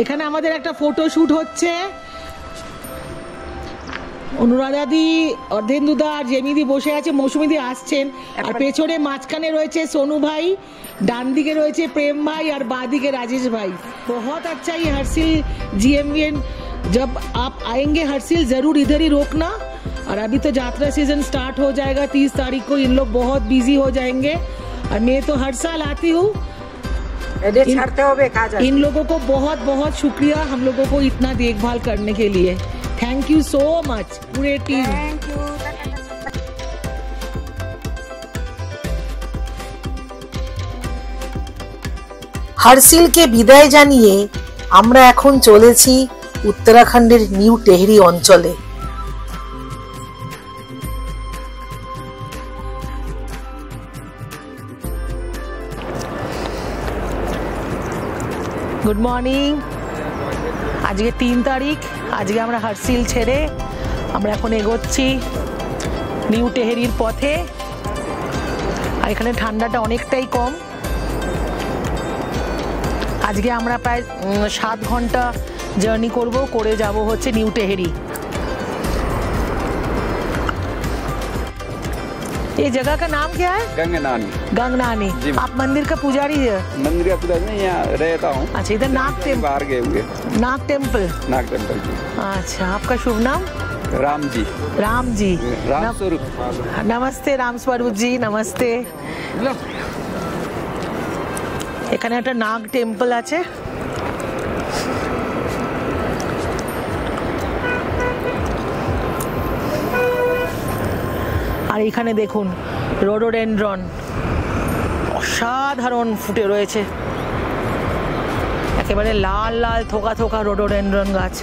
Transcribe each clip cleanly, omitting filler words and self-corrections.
এখানে আমাদের একটা ফটোশুট হচ্ছে। অনুরাধাদি, অর্ধেন্দুদা আর জেমিদি বসে আছে, মৌসুমিদি আসছেন, আর পেছনে মাঝখানে রয়েছে সোনু ভাই, ডান দিকে রয়েছে প্রেম ভাই আর বাঁ दिके राजेश भाई। बहुत अच्छा ये हर्सिल GMVN, जब आप आएंगे हर्सिल जरूर इधर ही रोकना। और अभी तो यात्रा सीजन स्टार्ट हो जाएगा, 30 तारीख को इन लोग बहुत बिजी हो जाएंगे। और मैं तो हर साल आती हूँ। इन लोगों को बहुत बहुत शुक्रिया हम लोगों को इतना देखभाल करने के लिए। थैंक यू सो मच पूरे टीम। হারসিলকে বিদায় জানিয়ে আমরা এখন চলেছি উত্তরাখণ্ডের নিউ টেহরি অঞ্চলে। Good morning. आज के 3 तारीख, आज के আমরা হারসিল ছেড়ে আমরা এখন এগোচ্ছি নিউ টেহরির পথে। আর এখানে ঠান্ডাটা অনেকটাই কম। আজকে আমরা প্রায় 7 ঘন্টা জার্নি করব, করে যাব হচ্ছে নিউ টেহরি। ये जगह का नाम क्या है? गंगनानी। गंगनानी। आप मंदिर का पुजारी है? मंदिर का पुजारी नहीं, यहाँ रहता हूँ। अच्छा, इधर नाग टेम्पल, बाहर गए हुए। नाग टेम्पल। नाग टेम्पल जी। अच्छा, आपका शुभ नाम? राम जी। राम जी। राम स्वरूप। नमस्ते राम स्वरूप जी, नमस्ते। এখানে একটা নাগ টেম্পল আছে। আর এখানে দেখুন রোডোডেনড্রন অসাধারণ ফুটে রয়েছে, একেবারে লাল লাল থোকা থোকা রোডোডেনড্রন গাছ।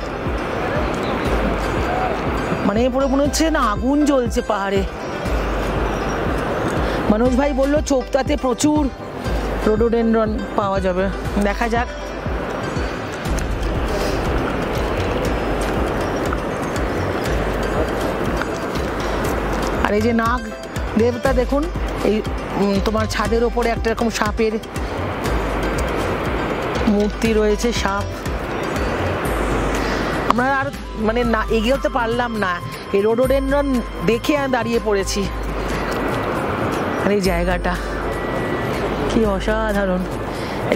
মানে পুরো মনে হচ্ছে না আগুন জ্বলছে পাহাড়ে। मनोज भाई বললো চোপতাতে প্রচুর রোডোডেনড্রন পাওয়া যাবে, দেখা যাক। আর এই যে নাগ দেবতা দেখুন, এই তোমার ছাদের ওপরে একটা এরকম সাপের মূর্তি রয়েছে, সাপ। আমরা আর মানে না এগিয়ে পারলাম না, এই রোডোডেনড্রন দেখে আমি দাঁড়িয়ে পড়েছি। আর এই জায়গাটা কি অসাধারণ।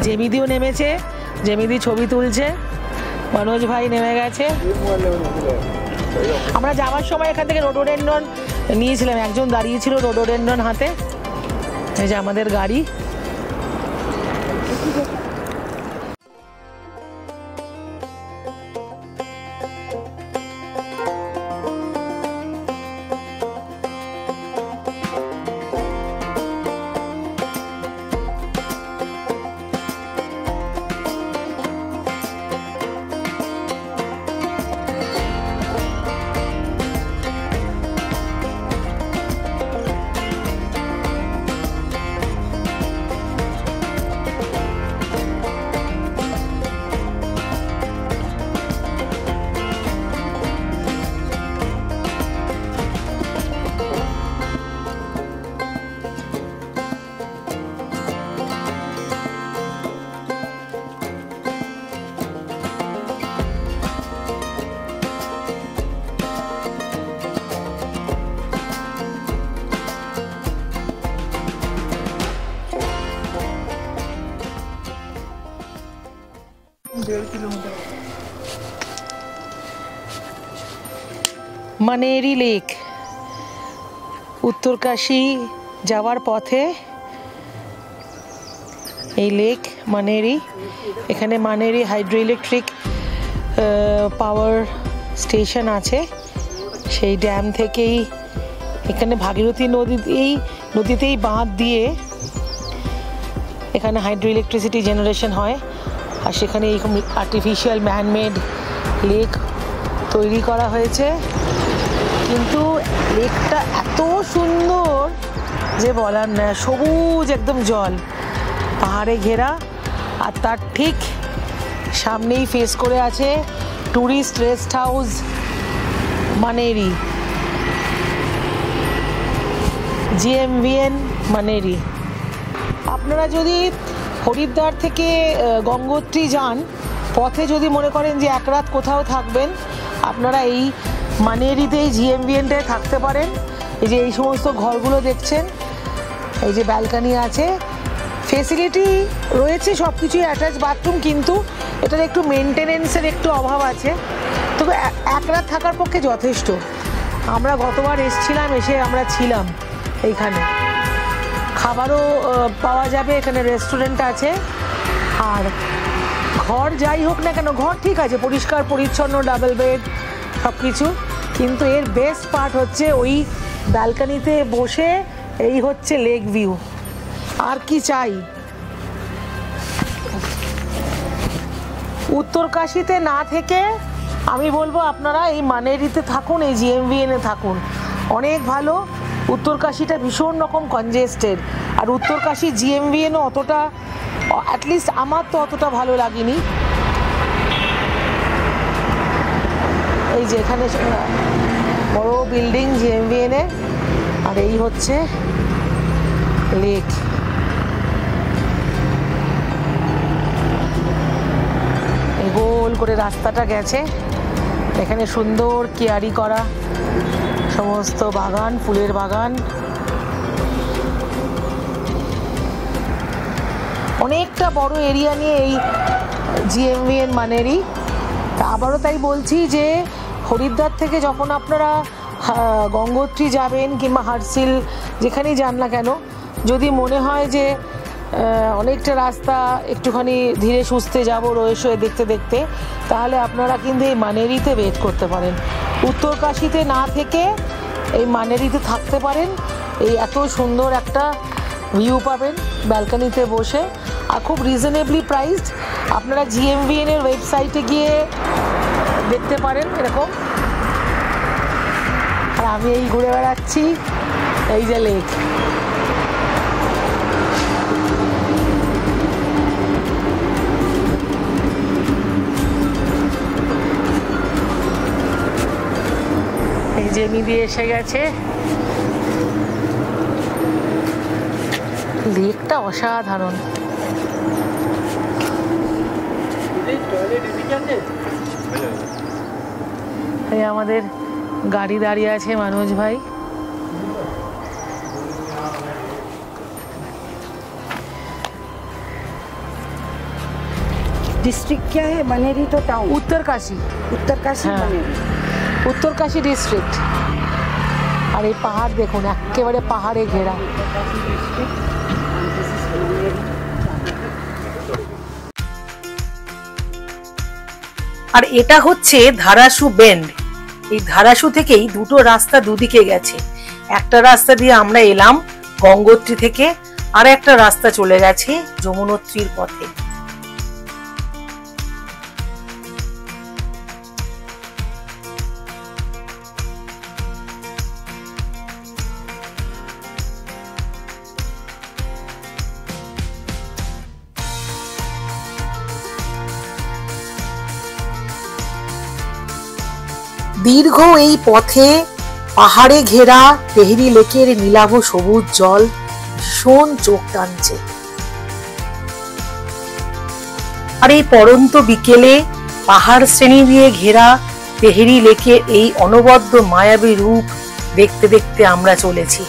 জেমিদিও নেমেছে, জেমিদি ছবি তুলছে, মনোজ ভাই নেমে গেছে। আমরা যাওয়ার সময় এখান থেকে রোডোডেনড্রন নিয়েছিলাম, একজন দাঁড়িয়েছিল রোডোডেনড্রন হাতে। এই যে আমাদের গাড়ি। মানেরি লেক, উত্তরকাশী যাওয়ার পথে এই লেক মানেরি। এখানে মানেরি হাইড্রো ইলেকট্রিক পাওয়ার স্টেশন আছে। সেই ড্যাম থেকেই এখানে ভাগীরথী নদীতেই বাঁধ দিয়ে এখানে হাইড্রো ইলেকট্রিসিটি জেনারেশন হয়। আর সেখানে এইরকম আর্টিফিশিয়াল ম্যানমেড লেক তৈরি করা হয়েছে। কিন্তু লেকটা এত সুন্দর যে বলার না, সবুজ একদম জল, পাহাড়ে ঘেরা। আর তার ঠিক সামনেই ফেস করে আছে ট্যুরিস্ট রেস্ট হাউস মানেরি, GMVN মানেরি। আপনারা যদি হরিদ্বার থেকে গঙ্গোত্রী যান পথে যদি মনে করেন যে এক রাত কোথাও থাকবেন, আপনারা এই মানেরিতে এই জিএমভিএনটায় থাকতে পারেন। এই যে এই সমস্ত ঘরগুলো দেখছেন, এই যে ব্যালকনি আছে, ফেসিলিটি রয়েছে, সব কিছুই অ্যাটাচ বাথরুম, কিন্তু এটার একটু মেনটেনেন্সের একটু অভাব আছে। তবে এক রাত থাকার পক্ষে যথেষ্ট। আমরা গতবার এসেছিলাম, এসে আমরা ছিলাম এইখানে। খাবারও পাওয়া যাবে, এখানে রেস্টুরেন্ট আছে। আর ঘর যাই হোক না কেন, ঘর ঠিক আছে, পরিষ্কার পরিচ্ছন্ন, ডাবল বেড সব কিছু, কিন্তু এর বেস্ট পার্ট হচ্ছে ওই ব্যালকনিতে বসে এই হচ্ছে লেক ভিউ। আর কি চাই? উত্তরকাশীতে না থেকে আমি বলবো আপনারা এই মানেরিতে থাকুন, এই জিএমভিএনে থাকুন, অনেক ভালো। উত্তরকাশীটা ভীষণ রকম কনজেস্টেড, আর উত্তরকাশী জিএমভিএনও অতটা, অ্যাটলিস্ট আমার তো অতটা ভালো লাগেনি। এই যে এখানে বড় বিল্ডিং জিএমভিএনে, আর এই হচ্ছে লেক। গোল করে রাস্তাটা গেছে, এখানে সুন্দর কেয়ারি করা সমস্ত বাগান, ফুলের বাগান, অনেকটা বড় এরিয়া নিয়ে এই জিএমভিএন মানেরি। আবারও তাই বলছি যে হরিদ্বার থেকে যখন আপনারা গঙ্গোত্রী যাবেন কিংবা হার্সিল যেখানেই যান না কেন, যদি মনে হয় যে অনেকটা রাস্তা একটুখানি ধীরে সুস্থে যাবো রয়ে দেখতে দেখতে, তাহলে আপনারা কিন্তু এই মানেরিতে ওয়েট করতে পারেন। উত্তরকাশীতে না থেকে এই মানেরিতে থাকতে পারেন। এই এত সুন্দর একটা ভিউ পাবেন ব্যালকনিতে বসে, আর খুব রিজনেবলি প্রাইসড। আপনারা জিএমভিএন এর ওয়েবসাইটে গিয়ে দেখতে পারেন এরকম। আর আমি এই ঘুরে বেড়াচ্ছি, এই যে লেক। এই যে মিলিয়ে এসে গেছে, লেকটা অসাধারণ। এই আমাদের গাড়ি দাঁড়িয়ে আছে मनोज भाई। डिस्ट्रिक्ट क्या है? मनेरी तो टाउन। उत्तरकाशी। उत्तरकाशी हाँ। मनेरी। उत्तरकाशी डिस्ट्रिक्ट। আর এই পাহাড় দেখুন, একেবারে পাহাড়ে ঘেরা। আর এটা হচ্ছে ধারাসু বেন্ড। এই ধারাসু থেকেই দুটো রাস্তা দুদিকে গেছে। একটা রাস্তা দিয়ে আমরা এলাম গঙ্গোত্রী থেকে, আর একটা রাস্তা চলে গেছে যমুনোত্রীর পথে। দীর্ঘ এই পথে পাহাড়ে ঘেরা তেহরি লেকের নীলাভ সবুজ জল ভীষণ চোখ টানছে। আর এই পড়ন্ত বিকেলে পাহাড় শ্রেণী দিয়ে ঘেরা তেহরি লেকের এই অনবদ্য মায়াবী রূপ দেখতে দেখতে আমরা চলেছি।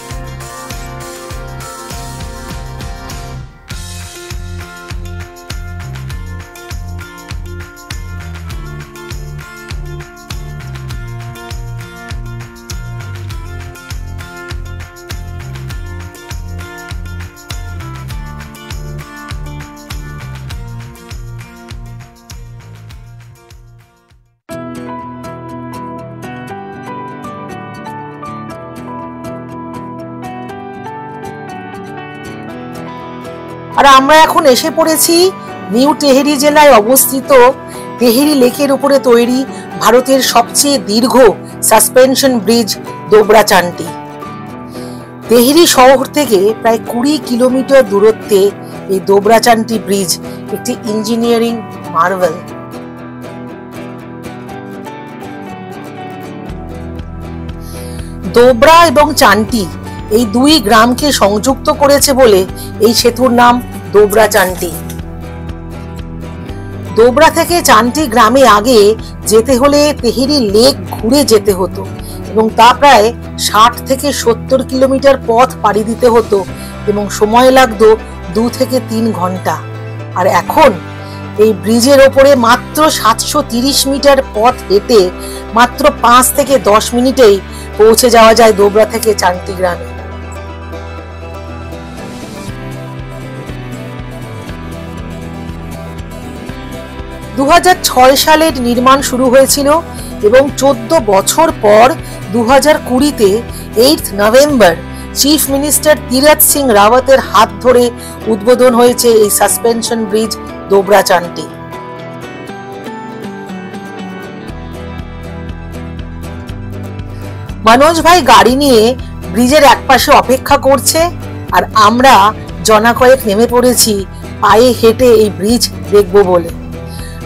আর আমরা এখন এসে পড়েছি নিউ টেহরি জেলায় অবস্থিত তেহরি লেকের উপরে তৈরি ভারতের সবচেয়ে দীর্ঘ সাসপেনশন ব্রিজ দোবরাচান্টি। তেহরি শহর থেকে প্রায় 20 কিলোমিটার দূরত্বে এই দোবরাচান্টি ব্রিজ একটি ইঞ্জিনিয়ারিং মার্ভেল। দোবরা এবং চান্টি এই দুই গ্রামকে সংযুক্ত করেছে বলে এই সেতুর নাম দোবরাচান্টি। দোবরা থেকে চান্টি গ্রামে আগে যেতে হলে তেহেরি লেক ঘুরে যেতে হতো এবং তা প্রায় 60 থেকে 70 কিলোমিটার পথ পাড়ি দিতে হতো এবং সময় লাগতো 2 থেকে 3 ঘন্টা। আর এখন এই ব্রিজের ওপরে মাত্র 730 মিটার পথ হেঁটে মাত্র 5 থেকে 10 মিনিটেই পৌঁছে যাওয়া যায় দোবরা থেকে চান্টি গ্রামে। দু 2006 সালের নির্মাণ শুরু হয়েছিল এবং 14 বছর পর 2020-তে 8 November chief minister Tirath Singh রাওয়াতের হাত ধরে উদ্বোধন হয়েছে এই সাসপেনশন ব্রিজ দোবরা চান্টি। মনোজ ভাই গাড়ি নিয়ে ব্রিজের একপাশে অপেক্ষা করছে আর আমরা জনা কয়েক নেমে পড়েছি পায়ে হেঁটে এই ব্রিজ দেখবো বলে।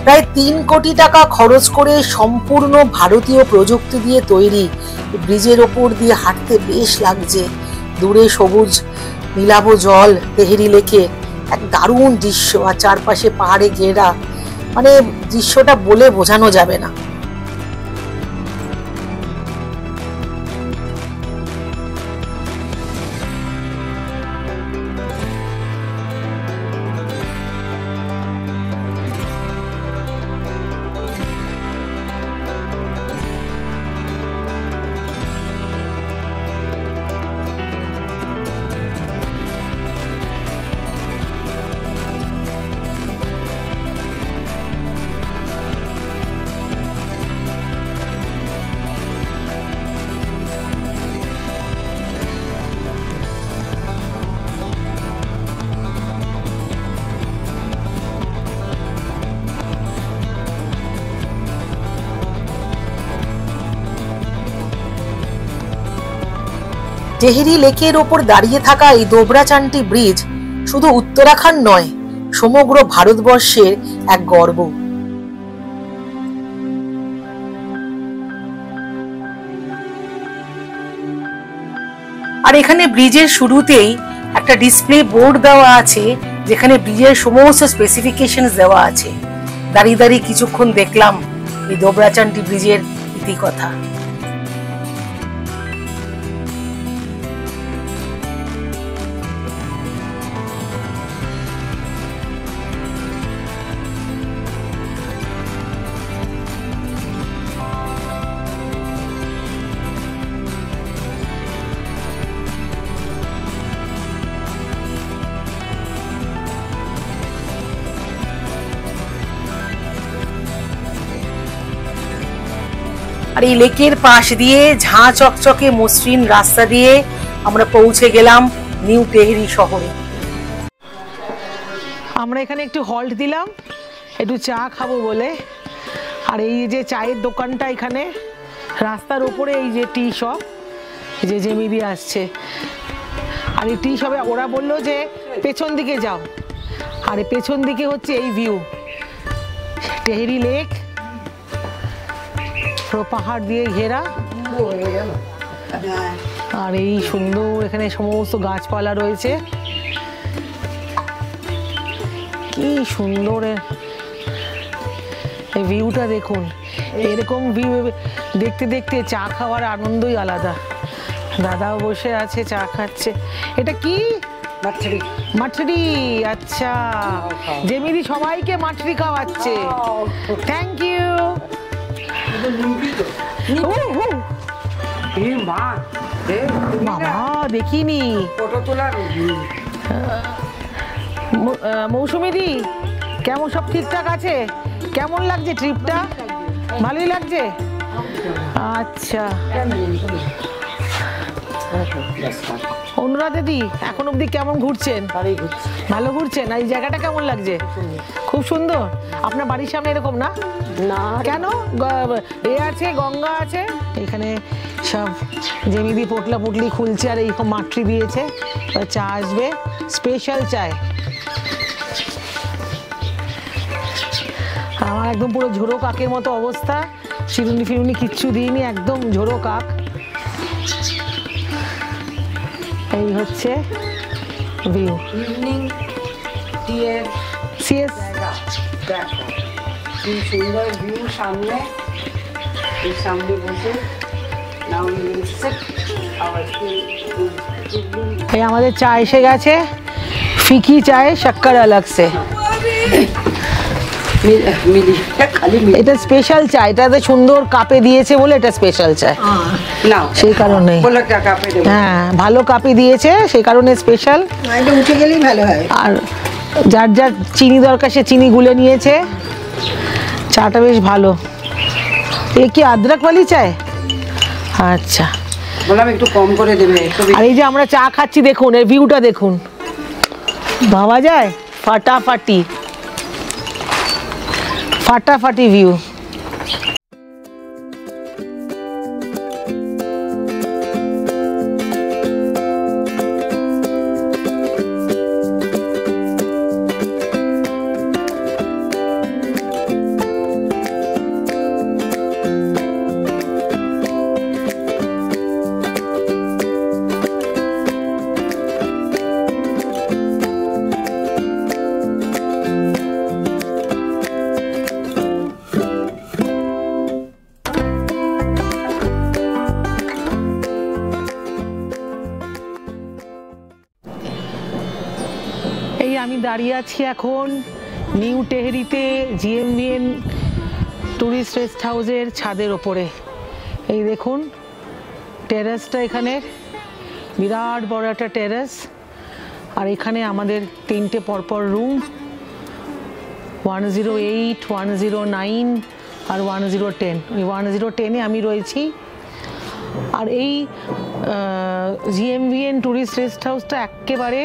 প্রায় 3 কোটি টাকা খরচ করে সম্পূর্ণ ভারতীয় প্রযুক্তি দিয়ে তৈরি ব্রিজের ওপর দিয়ে হাঁটতে বেশ লাগছে। দূরে সবুজ নীলাভ জল তেহেরি লেকে, এক দারুণ দৃশ্য, আর চারপাশে পাহাড়ে ঘেরা, মানে দৃশ্যটা বলে বোঝানো যাবে না। তেহেরি লেকের ওপর দাঁড়িয়ে থাকা এই দোবরা চান্টি ব্রিজ শুধু উত্তরাখণ্ড নয়, সমগ্র ভারতবর্ষের এক গর্ব। আর এখানে ব্রিজের শুরুতেই একটা ডিসপ্লে বোর্ড দেওয়া আছে যেখানে ব্রিজের সমস্ত স্পেসিফিকেশন দেওয়া আছে। দাঁড়িয়ে দাঁড়িয়ে কিছুক্ষণ দেখলাম এই দোবরা চান্টি ব্রিজের ইতিকথা। আর এই লেকের পাশ দিয়ে ঝাঁ চকচকে মসৃণ রাস্তা দিয়ে আমরা পৌঁছে গেলাম নিউ তেহেরি শহরে। আমরা এখানে একটু হল্ট দিলাম একটু চা খাবো বলে। আর এই যে চায়ের দোকানটা এখানে রাস্তার উপরে, এই যে টি শপ, এই যে জেমিদি আসছে। আর এই টি শপে ওরা বললো যে পেছন দিকে যাও, আর এই পেছন দিকে হচ্ছে এই ভিউ তেহেরি লেক, পাহাড় দিয়ে ঘেরা, আর এই সুন্দর এখানে সমস্ত গাছপালা রয়েছে। কি সুন্দর এই ভিউটা দেখুন। এরকম ভিউ দেখতে দেখতে চা খাওয়ার আনন্দই আলাদা। দাদাও বসে আছে, চা খাচ্ছে। এটা কি? মাঠরি। আচ্ছা, জেমিদি সবাইকে মাঠরি খাওয়াচ্ছে। Thank you. বাবা দেখিনি। মৌসুমিদি কেমন, সব ঠিকঠাক আছে? কেমন লাগছে ট্রিপটা? ভালোই লাগছে। আচ্ছা, অনুরাধা দি এখন অব্দি কেমন ঘুরছেন? ভালো ঘুরছেন? এই জায়গাটা কেমন লাগছে? খুব সুন্দর। আপনার বাড়ির সামনে এরকম না? না কেন? এ আছে, গঙ্গা আছে এখানে। সব জেমিদি পোটলা পুটলি খুলছে আর এইরকম মাটরি দিয়েছে। চা আসবে, স্পেশাল চায়। আমার একদম পুরো ঝোড়ো কাকের মতো অবস্থা। চিরুনি ফিরুনি কিচ্ছু দিইনি, একদম ঝোড়ো কাক। এই হচ্ছে ভিউ। ইভিনিং টি এর সিএস কি সুন্দর ভিউ সামনে, এই সামনে বসে নাও সিট আওয়াজ এই আমাদের চা এসে গেছে, ফিকি চায় শক্কর আলাগ সে। মিলি খালি মিলি এটা স্পেশাল চা, এটাতে সুন্দর কাপে দিয়েছে বলে এটা স্পেশাল চা, নাও সেই কারণে। বলো টাকা পে দেবো। হ্যাঁ, ভালো কাপে দিয়েছে সেই কারণে স্পেশাল। এটা উঠে গেলেই ভালো হয়। আর যার যার চিনি দরকার সে চিনি গুলে নিয়েছে। চাটা বেশ ভালো। এ কি আদরক वाली চায়? আচ্ছা, বললাম একটু কম করে দেবে। আর এই যে আমরা চা খাচ্ছি দেখুন, এর ভিউটা দেখুন, ভাবা যায়? ফাটাফাটি ফাটাফাটি ভিউ। এই আমি দাঁড়িয়ে আছি এখন নিউ টেহরিতে জিএমভিএন ট্যুরিস্ট রেস্ট হাউসের ছাদের ওপরে। এই দেখুন টেরেসটা, এখানে বিরাট বড় একটা টেরেস। আর এখানে আমাদের তিনটে পরপর রুম, 108, 109 আর 1010। ওই 1010-এ আমি রয়েছি। আর এই জিএমভিএন ট্যুরিস্ট রেস্ট হাউসটা একেবারে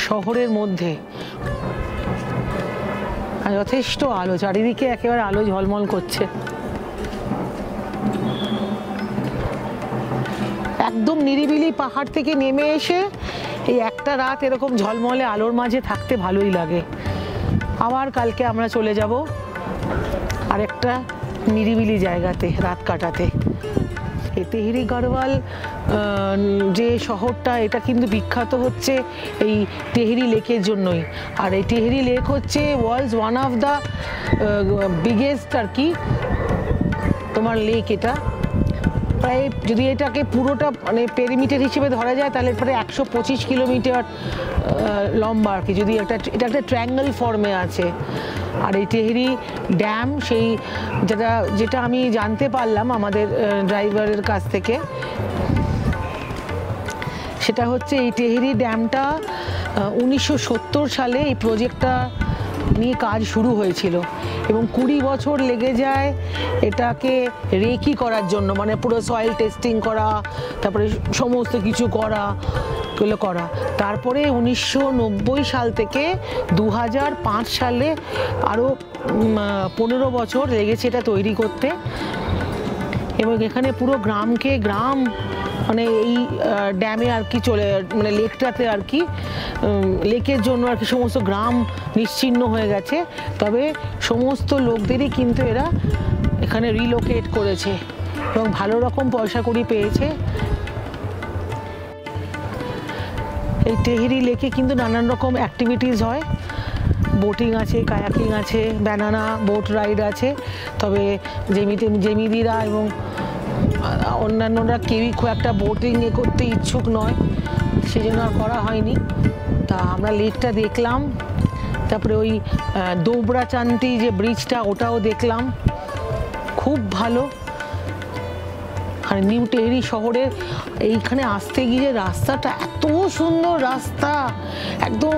শহরের মধ্যে, আর যথেষ্ট আলো, চারিদিকে একেবারে আলো ঝলমল করছে। একদম নিরিবিলি পাহাড় থেকে নেমে এসে এই একটা রাত এরকম ঝলমলে আলোর মাঝে থাকতে ভালোই লাগে। আবার কালকে আমরা চলে যাব আরেকটা নিরিবিলি জায়গাতে রাত কাটাতে। এই তেহরি গড়ওয়াল যে শহরটা, এটা কিন্তু বিখ্যাত হচ্ছে এই তেহরি লেকের জন্যই। আর এই তেহরি লেক হচ্ছে world's one of the biggest আর কি তোমার লেক। এটা প্রায় যদি এটাকে পুরোটা মানে পেরিমিটার হিসেবে ধরা যায় তাহলে প্রায় 125 কিলোমিটার লম্বা আর কি। যদি এটা একটা ট্রায়াঙ্গেল ফর্মে আছে। আর এই তেহরি ড্যাম, সেই যেটা আমি জানতে পারলাম আমাদের ড্রাইভারের কাছ থেকে, সেটা হচ্ছে এই তেহরি ড্যামটা 1970 সালে এই প্রজেক্টটা নিয়ে কাজ শুরু হয়েছিল এবং 20 বছর লেগে যায় এটাকে রেকি করার জন্য, মানে পুরো সয়েল টেস্টিং করা, তারপরে সমস্ত কিছু করা। তারপরে 1990 সাল থেকে 2005 সালে আরও 15 বছর লেগেছে এটা তৈরি করতে। এবং এখানে পুরো গ্রাম মানে এই ড্যামে আর কি মানে লেকটাতে আর কি, লেকের জন্য আর কি সমস্ত গ্রাম নিশ্চিহ্ন হয়ে গেছে। তবে সমস্ত লোকদেরই কিন্তু এরা এখানে রিলোকেট করেছে এবং ভালো রকম পয়সা কড়ি পেয়েছে। এই তেহরি লেকে কিন্তু নানান রকম অ্যাক্টিভিটিস হয়, বোটিং আছে, কায়াকিং আছে, ব্যানানা বোট রাইড আছে। তবে জেমিদিরা এবং অন্যান্যরা কেউই খুব একটা বোটিং করতে ইচ্ছুক নয়, সেজন্য আর করা হয়নি। তা আমরা লেকটা দেখলাম, তারপরে ওই দোবরা চান্তি যে ব্রিজটা ওটাও দেখলাম, খুব ভালো। আর নিউ টেহরি শহরের এইখানে আসতে গিয়ে রাস্তাটা এত সুন্দর রাস্তা, একদম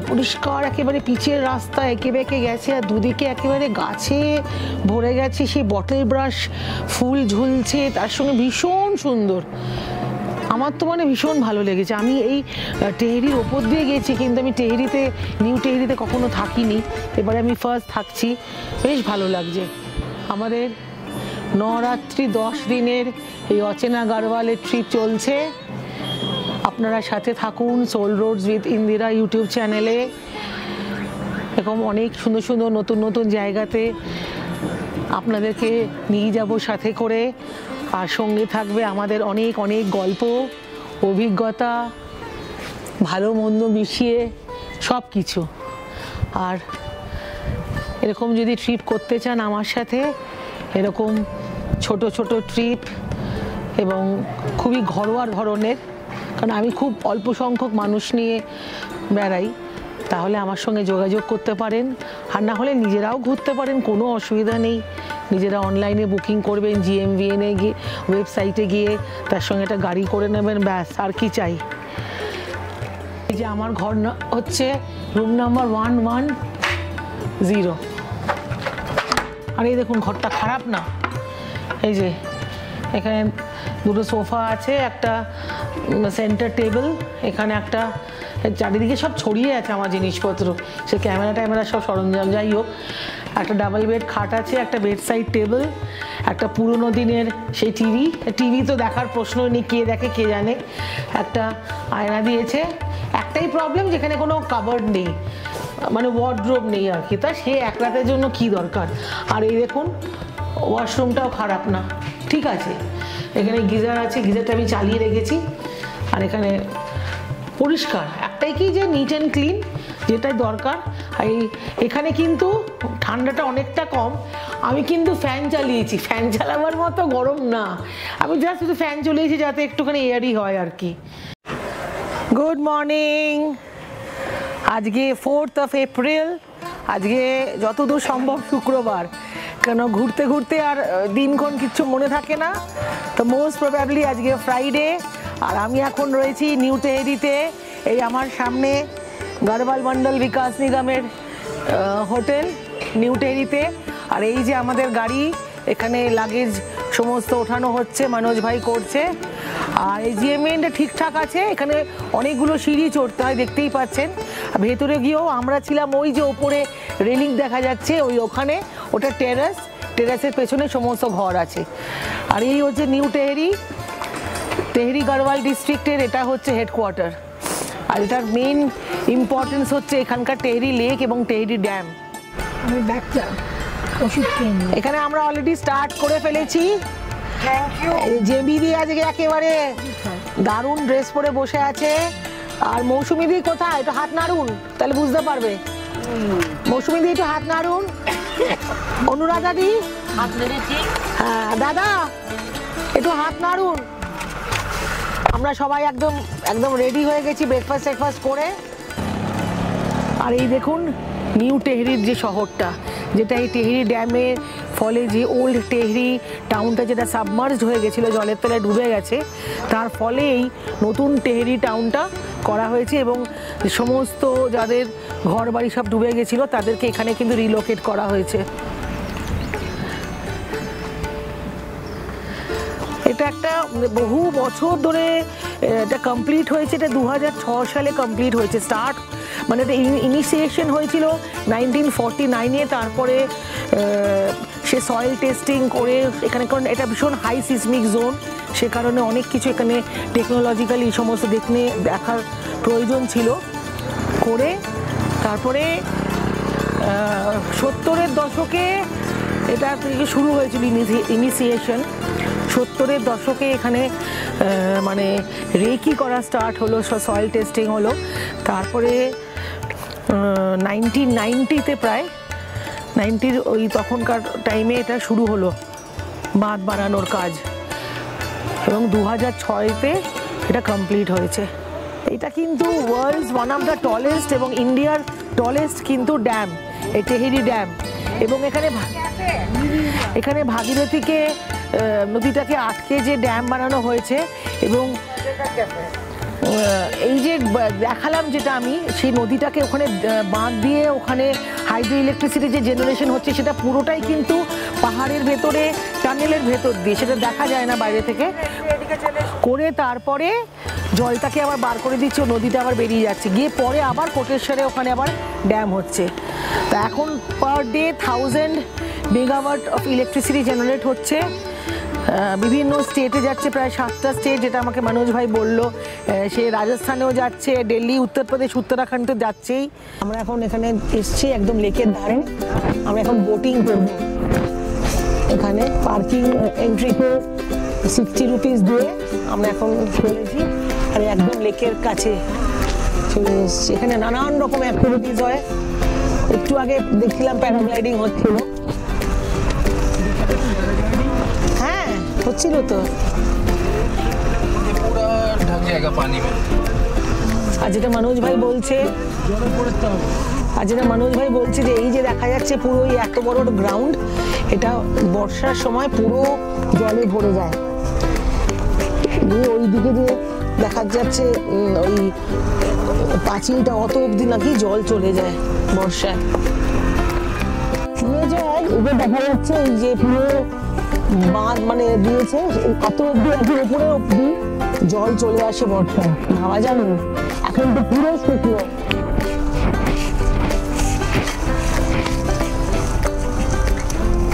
পরিষ্কার, একেবারে পিচের রাস্তা, এঁকে বেঁকে গেছে আর দুদিকে একেবারে গাছে ভরে গেছে। সেই বটল ব্রাশ ফুল ঝুলছে, তার সঙ্গে ভীষণ সুন্দর। আমার তো মানে ভীষণ ভালো লেগেছে। আমি এই টেহরির ওপর দিয়ে গেছি, কিন্তু আমি নিউ টেহরিতে কখনো থাকিনি, এবারে আমি ফার্স্ট থাকছি, বেশ ভালো লাগছে। আমাদের 9 রাত্রি 10 দিনের এই অচেনা গড়ওয়ালের ট্রিপ চলছে। আপনারা সাথে থাকুন soul roads with Indira YouTube চ্যানেলে। এরকম অনেক সুন্দর সুন্দর নতুন জায়গাতে আপনাদেরকে নিয়ে যাব সাথে করে। আর সঙ্গে থাকবে আমাদের অনেক গল্প, অভিজ্ঞতা, ভালো মন্দ মিশিয়ে সব কিছু। আর এরকম যদি ট্রিপ করতে চান আমার সাথে, এরকম ছোট ছোট ট্রিপ এবং খুবই ঘরোয়া ধরনের, কারণ আমি খুব অল্প সংখ্যক মানুষ নিয়ে বেড়াই, তাহলে আমার সঙ্গে যোগাযোগ করতে পারেন। আর না হলে নিজেরাও ঘুরতে পারেন, কোনো অসুবিধা নেই। নিজেরা অনলাইনে বুকিং করবেন, GMVN-এ গিয়ে ওয়েবসাইটে গিয়ে তার সঙ্গে একটা গাড়ি করে নেবেন, ব্যাস আর কি চাই। এই যে আমার ঘর হচ্ছে রুম নাম্বার 110। আর এই দেখুন ঘরটা খারাপ না, এই যে এখানে দুটো সোফা আছে, একটা সেন্টার টেবিল, এখানে একটা, চারিদিকে সব ছড়িয়ে আছে আমার জিনিসপত্র, সে ক্যামেরা সব সরঞ্জাম, যাই হোক। একটা ডাবল বেড খাট আছে, একটা বেড সাইড টেবিল, একটা পুরনো দিনের সেই টিভি তো দেখার প্রশ্নই নেই, কে দেখে কে জানে। একটা আয়না দিয়েছে, একটাই প্রবলেম যেখানে কোনো কাবার্ড নেই, মানে ওয়ার্ডরোব নেই আর কি, তা সে এক রাতের জন্য কি দরকার। আর এই দেখুন ওয়াশরুমটাও খারাপ না, ঠিক আছে। এখানে গিজার আছে, গিজারটা আমি চালিয়ে রেখেছি। আর এখানে পরিষ্কার, একটাই কি যে নিট অ্যান্ড ক্লিন, যেটাই দরকার। আর এখানে কিন্তু ঠান্ডাটা অনেকটা কম, আমি কিন্তু ফ্যান চালিয়েছি, ফ্যান চালাবার মতো গরম না, আমি জাস্ট শুধু ফ্যান চালিয়েছি যাতে একটুখানি এয়ারই হয় আর কি। গুড মর্নিং, আজকে 4 এপ্রিল, আজকে যতদূর সম্ভব শুক্রবার, কেন ঘুরতে ঘুরতে আর দিনক্ষণ কিচ্ছু মনে থাকে না, তো মোস্ট প্রবাবলি আজকে ফ্রাইডে। আর আমি এখন রয়েছি নিউ টেহেরিতে, এই আমার সামনে গড়বাল মন্ডল বিকাশ নিগমের হোটেল নিউ টেহেরিতে। আর এই যে আমাদের গাড়ি, এখানে লাগেজ সমস্ত ওঠানো হচ্ছে, মনোজ ভাই করছে। আর এই GMVN-টা ঠিকঠাক আছে, এখানে অনেকগুলো সিঁড়ি চড়তে হয়, দেখতেই পাচ্ছেন। ভেতরে গিয়েও আমরা ছিলাম ওই যে ওপরে রেলিং দেখা যাচ্ছে, ওখানে, ওটা টেরাসের পেছনে সমস্ত ঘর আছে। আর এই হচ্ছে নিউ টেহেরি গড়ওয়াল ডিস্ট্রিক্টের, এটা হচ্ছে হেডকোয়ার্টার। আর এটার মেইন ইম্পর্টেন্স হচ্ছে এখানকার টেহেরি লেক এবং টেহেরি ড্যাম। এখানে আমরা অলরেডি স্টার্ট করে ফেলেছি। জেবি দি আজকে একেবারে দারুণ ড্রেস পরে বসে আছে। আর মৌসুমি দি কোথায়, একটু হাত নাড়ুন তাহলে বুঝতে পারবে। মৌসুমি দি একটু হাত নাড়ুন। অনুরাধা দি হাত নেড়েছি, হ্যাঁ দাদা একটু হাত নাড়ুন। আমরা সবাই একদম রেডি হয়ে গেছি ব্রেকফাস্ট করে। আর এই দেখুন নিউ টেহরির যে শহরটা, যেটা এই টেহরি ড্যামের ফলে যে ওল্ড টেহরি টাউনটা যেটা সাবমার্জড হয়ে গেছিলো, জলের তলায় ডুবে গেছে, তার ফলে এই নতুন টেহরি টাউনটা করা হয়েছে। এবং সমস্ত যাদের ঘর বাড়ি সব ডুবে গেছিলো তাদেরকে এখানে কিন্তু রিলোকেট করা হয়েছে। এটা একটা বহু বছর ধরে এটা কমপ্লিট হয়েছে, এটা 2006 সালে কমপ্লিট হয়েছে। স্টার্ট মানে এটা ইনিশিয়েশন হয়েছিল 1949-এ, তারপরে সে সয়েল টেস্টিং করে এখানে, কারণ এটা ভীষণ হাই সিসমিক জোন, সে কারণে অনেক কিছু এখানে টেকনোলজিক্যালি এই সমস্ত দেখার প্রয়োজন ছিল করে। তারপরে 70-এর দশকে এটা থেকে শুরু হয়েছিল ইনিশিয়েশন। 70-এর দশকে এখানে মানে রেকি করা স্টার্ট হলো, সয়েল টেস্টিং হলো। তারপরে 1990-তে প্রায় 90-র ওই তখনকার টাইমে এটা শুরু হলো বাঁধ বানানোর কাজ, এবং 2006-তে এটা কমপ্লিট হয়েছে। এটা কিন্তু world's one of the tallest এবং ইন্ডিয়ার টলেস্ট কিন্তু ড্যাম, এই টেহেরি ড্যাম। এবং এখানে ভাগীরথীকে, নদীটাকে আটকে যে ড্যাম বানানো হয়েছে। এবং এই যে দেখালাম যেটা আমি, সেই নদীটাকে ওখানে বাঁধ দিয়ে ওখানে হাইড্রো ইলেকট্রিসিটি যে জেনারেশন হচ্ছে সেটা পুরোটাই কিন্তু পাহাড়ের ভেতরে, টানেলের ভেতর দিয়ে, সেটা দেখা যায় না বাইরে থেকে করে। তারপরে জলটাকে আবার বার করে দিচ্ছে, নদীটা আবার বেরিয়ে যাচ্ছে, গিয়ে পরে আবার কোটেশ্বরে ওখানে আবার ড্যাম হচ্ছে। তা এখন per day 1000 megawatt of electricity generate হচ্ছে। বিভিন্ন স্টেটে যাচ্ছে, প্রায় 7টা স্টেট, যেটা আমাকে মনোজ ভাই বললো। সে রাজস্থানেও যাচ্ছে, দিল্লি, উত্তরপ্রদেশ, উত্তরাখণ্ড তো যাচ্ছেই। আমরা এখন এখানে এসছি একদম লেকের ধারে, আমরা এখন বোটিং করব। এখানে পার্কিং এন্ট্রিতে 60 রুপিস দিয়ে আমরা এখন চলেছি, আর একদম লেকের কাছে চলে এসছি। এখানে নানান রকম অ্যাক্টিভিটিস হয়, একটু আগে দেখছিলাম প্যারাগ্লাইডিং হচ্ছিল। হ্যাঁ হচ্ছিল তো। पूरा ढक जाएगा पानी में। আর যেটা মনোজ ভাই বলছে, যে এই যে দেখা যাচ্ছে পুরো এই এত বড় গ্রাউন্ড, এটা বর্ষার সময় পুরো জলে ভরে যায়। ওই দিকে যে দেখা যাচ্ছে ওই পাঁচিলটা অত অবধি নাকি জল চলে যায় বর্ষায়। এবার দেখা যাচ্ছে এই যে পুরো বাঁধ মানে দিয়েছে এত অব্দি, উপরে অব্দি জল চলে আসে বর্ষায়, ভাবা জানো। এখন তো পুরো শুকনো।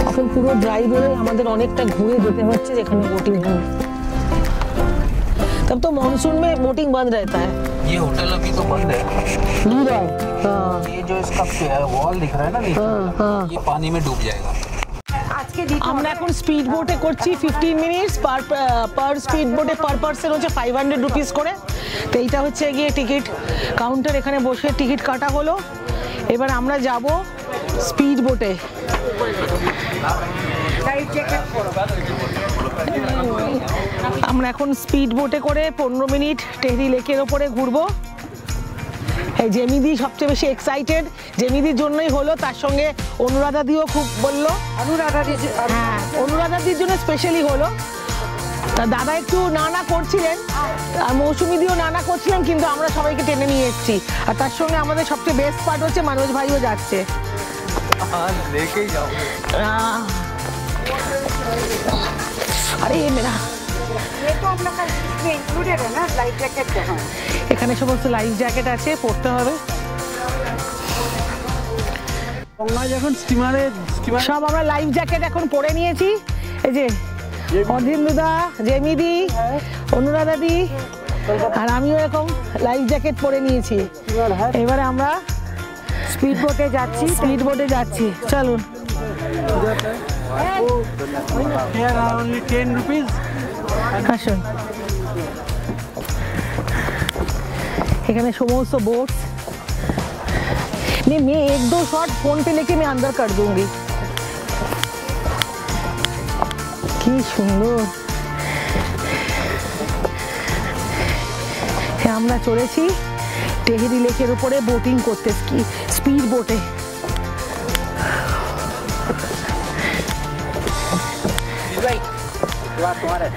এখন পুরো ড্রাই বলে আমাদের অনেকটা ঘুরে যেতে হচ্ছে যেখানে বোটিং হয়। तब तो मानसून में बोटिंग बंद रहता है। ये होटल अभी तो बंद है। हाँ। ये जो इसका वॉल दिख रहा है ना नीचे, ये पानी में डूब जाएगा। আমরা এখন স্পিড বোটে করছি 15 মিনিটস পার স্পিড বোটে পার পারসন হচ্ছে 500 রুপিস করে। তো এইটা হচ্ছে গিয়ে টিকিট কাউন্টার, এখানে বসে টিকিট কাটা হলো। এবার আমরা যাব স্পিড বোটে। আমরা এখন স্পিড বোটে করে 15 মিনিট টেহরি লেকের ওপরে ঘুরবো। এই জেমিদি সবচেয়ে বেশি এক্সাইটেড, জেমিদির জন্যই হলো, তার সঙ্গে অনুরাধাদিও খুব বললো। হ্যাঁ অনুরাধাদির জন্য স্পেশালি হলো। তা দাদা একটু না করছিলেন আর মৌসুমিদিও না করছিলেন, কিন্তু আমরা সবাইকে টেনে নিয়ে এসেছি। আর তার সঙ্গে আমাদের সবচেয়ে বেস্ট পার্ট হচ্ছে মনোজ ভাইও যাচ্ছে। আরে মেরা এখানে সমস্ত লাইফ জ্যাকেট আছে, পড়তে হবে। সব আমরা লাইফ জ্যাকেট এখন পরে নিয়েছি। এই যে অধীন্দ্রদা, জেমিদি, অনুরাধাদি আর আমিও এরকম লাইফ জ্যাকেট পরে নিয়েছি। এবারে আমরা স্পিড বোটে যাচ্ছি। চলুন। আসুন। এখানে সমস্ত बोट्स नहीं, मैं 1-2 शॉट फोन पे लेके मैं अंदर कर दूंगी। কি সুন্দর। আমরা চলেছি টেহরি লেকের উপরে বোটিং করতে, স্পিড বোটে। तुम्हारे